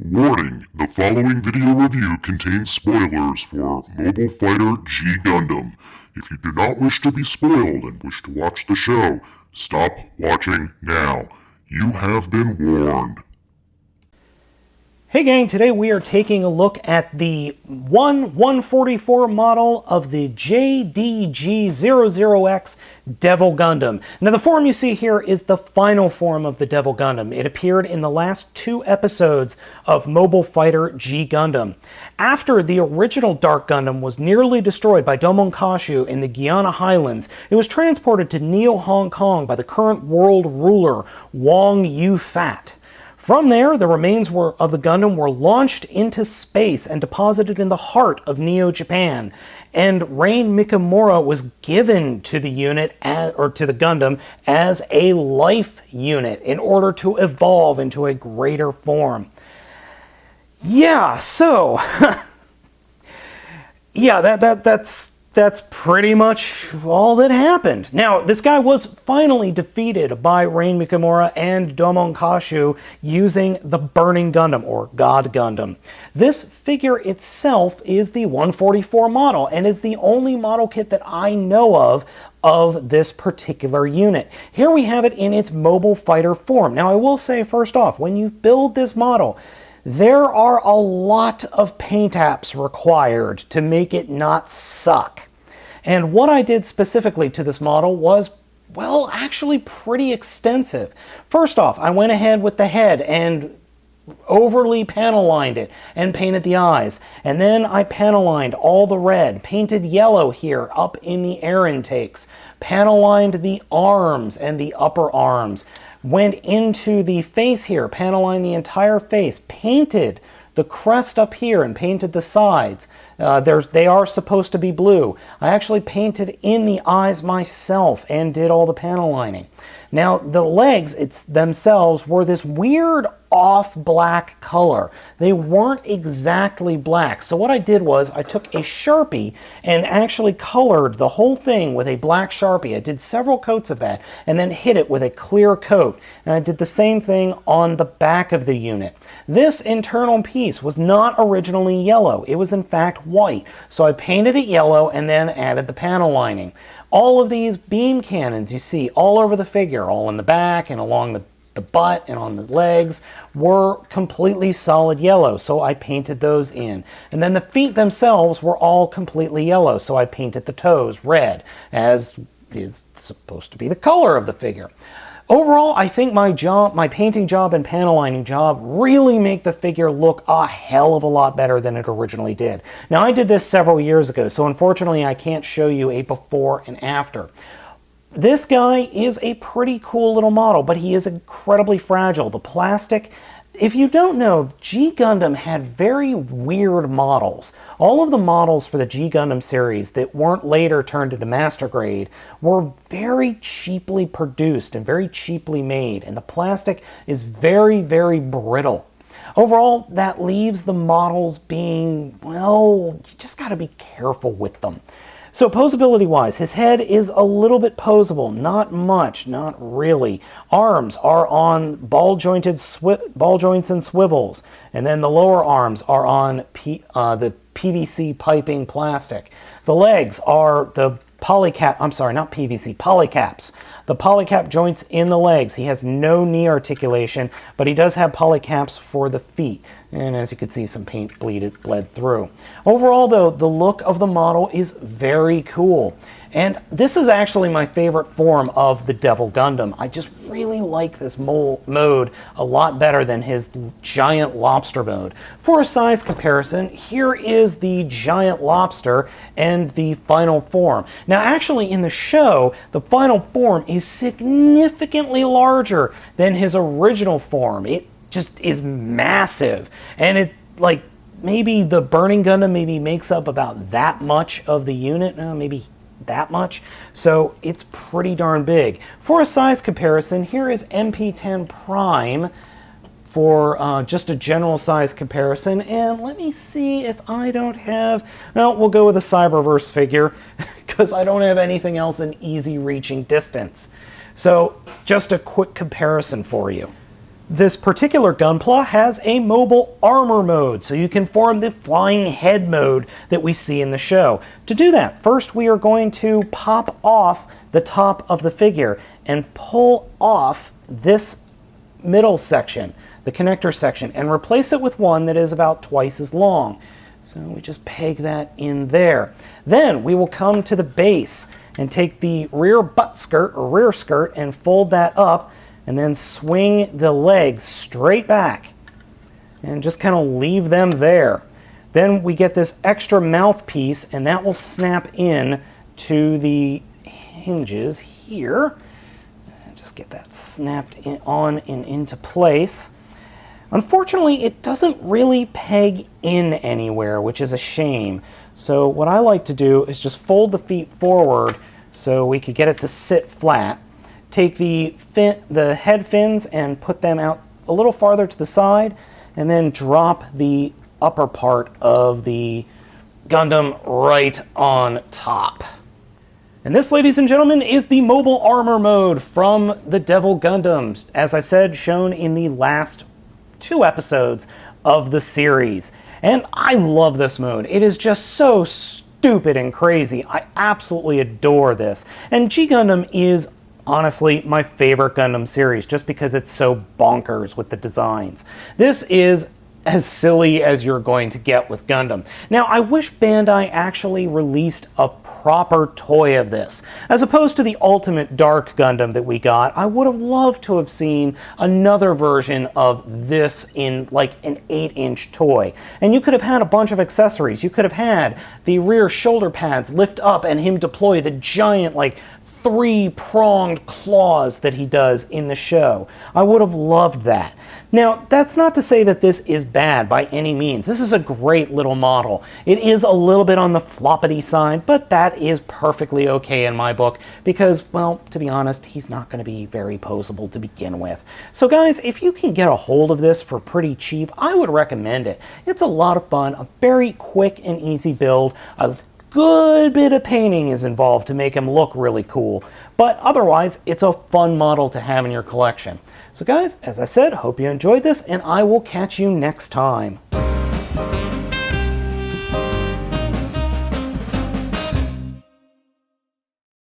Warning, the following video review contains spoilers for Mobile Fighter G Gundam. If you do not wish to be spoiled and wish to watch the show, stop watching now. You have been warned. Hey gang, today we are taking a look at the 144 model of the JDG00X Devil Gundam. Now the form you see here is the final form of the Devil Gundam. It appeared in the last 2 episodes of Mobile Fighter G Gundam. After the original Dark Gundam was nearly destroyed by Domon Kashu in the Guyana Highlands, it was transported to Neo-Hong Kong by the current world ruler, Wong Yu-Fat. From there, the remains of the Gundam were launched into space and deposited in the heart of Neo-Japan. And Rain Mikamura was given to the unit, to the Gundam, as a life unit in order to evolve into a greater form. Yeah, so... yeah, that's pretty much all that happened. Now, this guy was finally defeated by Rain Mikamura and Domon Kashu using the Burning Gundam, or God Gundam. This figure itself is the 144 model, and is the only model kit that I know of this particular unit. Here we have it in its mobile fighter form. Now, I will say first off, when you build this model, there are a lot of paint apps required to make it not suck. And what I did specifically to this model was, well, actually pretty extensive. First off, I went ahead with the head and overly panel lined it and painted the eyes. And then I panel lined all the red, painted yellow here up in the air intakes, panel lined the arms and the upper arms, went into the face here, panel lined the entire face, painted the crest up here and painted the sides. They are supposed to be blue. I actually painted in the eyes myself and did all the panel lining. Now, the legs themselves were this weird off black color. They weren't exactly black. So what I did was I took a Sharpie and actually colored the whole thing with a black Sharpie. I did several coats of that and then hit it with a clear coat. And I did the same thing on the back of the unit. This internal piece was not originally yellow. It was in fact white. So I painted it yellow and then added the panel lining. All of these beam cannons you see all over the figure, all in the back and along the butt and on the legs, were completely solid yellow, so I painted those in. And then the feet themselves were all completely yellow, so I painted the toes red, as is supposed to be the color of the figure. Overall, I think my painting job and panel lining job really make the figure look a hell of a lot better than it originally did. Now, I did this several years ago, so unfortunately I can't show you a before and after. This guy is a pretty cool little model, but he is incredibly fragile. The plastic, if you don't know, G Gundam had very weird models. All of the models for the G Gundam series that weren't later turned into Master Grade were very cheaply produced and very cheaply made, and the plastic is very, very brittle. Overall, that leaves the models being, well, you just gotta be careful with them. So posability-wise, his head is a little bit posable, not much, not really. Arms are on ball joints and swivels, and then the lower arms are on the PVC piping plastic. The legs are the polycap, I'm sorry, not PVC, polycaps. The polycap joints in the legs. He has no knee articulation, but he does have polycaps for the feet. And as you can see, some paint bled through. Overall, though, the look of the model is very cool. And this is actually my favorite form of the Devil Gundam. I just really like this mode a lot better than his giant lobster mode. For a size comparison, here is the giant lobster and the final form. Now, actually, in the show, the final form is significantly larger than his original form. It just is massive. And it's like, maybe the Burning Gundam maybe makes up about that much of the unit. Maybe that much. So it's pretty darn big. For a size comparison, here is MP10 Prime for just a general size comparison. And let me see if I don't have, well, we'll go with a Cyberverse figure because I don't have anything else in easy reaching distance. So just a quick comparison for you. This particular Gunpla has a mobile armor mode, so you can form the flying head mode that we see in the show. To do that, first we are going to pop off the top of the figure and pull off this middle section, the connector section, and replace it with one that is about twice as long. So we just peg that in there. Then we will come to the base and take the rear butt skirt or rear skirt and fold that up, and then swing the legs straight back and just kind of leave them there. Then we get this extra mouthpiece, and that will snap in to the hinges here. Just get that snapped on and into place. Unfortunately, it doesn't really peg in anywhere, which is a shame. So what I like to do is just fold the feet forward so we could get it to sit flat. Take the head fins and put them out a little farther to the side, and then drop the upper part of the Gundam right on top. And this, ladies and gentlemen, is the mobile armor mode from the Devil Gundam, as I said, shown in the last 2 episodes of the series. And I love this mode. It is just so stupid and crazy. I absolutely adore this. And G Gundam is honestly my favorite Gundam series, just because it's so bonkers with the designs. This is as silly as you're going to get with Gundam. Now, I wish Bandai actually released a proper toy of this. As opposed to the Ultimate Dark Gundam that we got, I would have loved to have seen another version of this in like an 8-inch toy. And you could have had a bunch of accessories. You could have had the rear shoulder pads lift up and him deploy the giant, like, 3-pronged claws that he does in the show. I would have loved that. Now, that's not to say that this is bad by any means. This is a great little model. It is a little bit on the floppity side, but that is perfectly okay in my book because, well, to be honest, he's not going to be very poseable to begin with. So guys, if you can get a hold of this for pretty cheap, I would recommend it. It's a lot of fun, a very quick and easy build. A good bit of painting is involved to make him look really cool, but otherwise it's a fun model to have in your collection. So guys, as I said, hope you enjoyed this, and I will catch you next time.